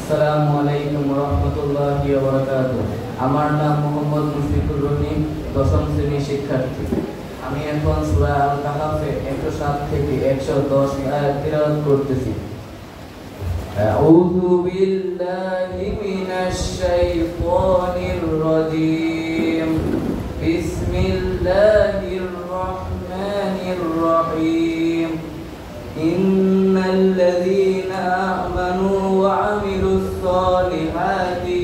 আসসালামু আলাইকুম রহমতুল্লাহি ওয়া বারাকাতুহু। আমার নাম মোহাম্মদ মুশফিকুর রহিম, দশম শ্রেণীর শিক্ষার্থী। আমি এখন সূরা আল কাহাফে 107 থেকে 110 আয়াত তিলাওয়াত করতেছি। আউযু বিল্লাহি মিনাশ শাইতানির রাজীম। বিসমিল্লাহির রহমানির রহিম। ইন্নাল্লাযীনা আমানু ওয়া আমিলুস সালিহাতি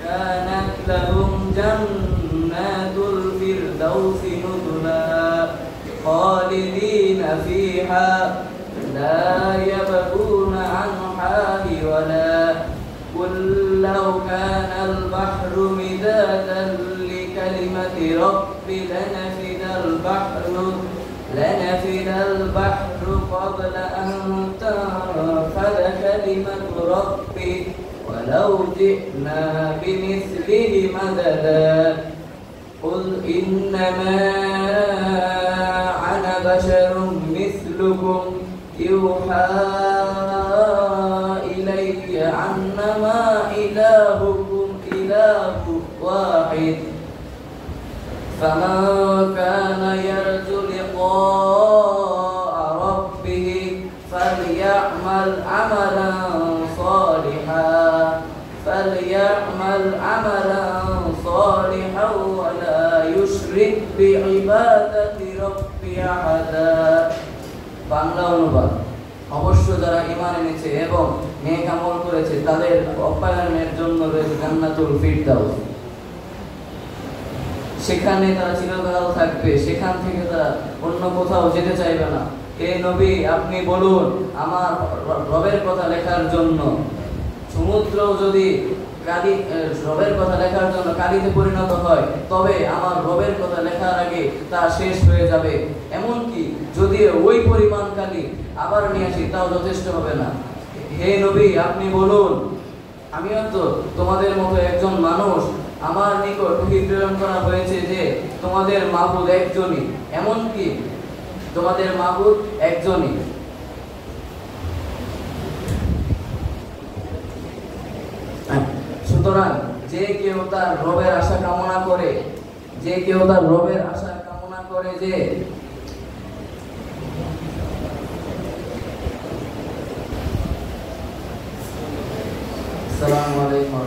কানাত লাহুম জান্নাতুল ফিরদাউসি নুজুলা খালিদিনা ফিহা লা ইয়াবগুনা আনহা ওয়ালা কুল লাউ কানাল বাহরু মিদাদান লিকালিমাতি রাব্বি لنفد البحر قبل أن تنفد كلمة ربي ولو جئنا بمثله مددا قل إنما أنا بشر مثلكم يوحى إلي أنما إلهكم إله واحد فمن كان يرجو لقاء ربه فليعمل عملا صالحا ولا يشرك بعبادة ربه أحدا। বাংলা অনুবাদ। অবশ্য যারা ঈমান এনেছে এবং নেক আমল করেছে তাদের অভ্যায়নের জন্য রয়েছে জান্নাতুল ফিরদাউস। সেখানে তারা চিরকাল থাকবে, সেখান থেকে তারা অন্য কোথাও যেতে চাইবে না। হে নবী, আপনি বলুন, আমার রবের কথা লেখার জন্য সমুদ্র যদি রবের কথা লেখার জন্য কালিতে পরিণত হয়, তবে আমার রবের কথা লেখার আগে তা শেষ হয়ে যাবে। এমনকি যদি ওই পরিমাণ কালি আবার নিয়ে আসি তাও যথেষ্ট হবে না। হে নবী, আপনি বলুন, আমিও তো তোমাদের মতো একজন মানুষ। আমার নিকট ওহী প্রেরণ করা হয়েছে যে তোমাদের মাবুদ একজনই, এমনকি তোমাদের মাবুদ একজনই। সুতরাং যে কেউ তার রবের আশা কামনা করে যে আসসালামু আলাইকুম।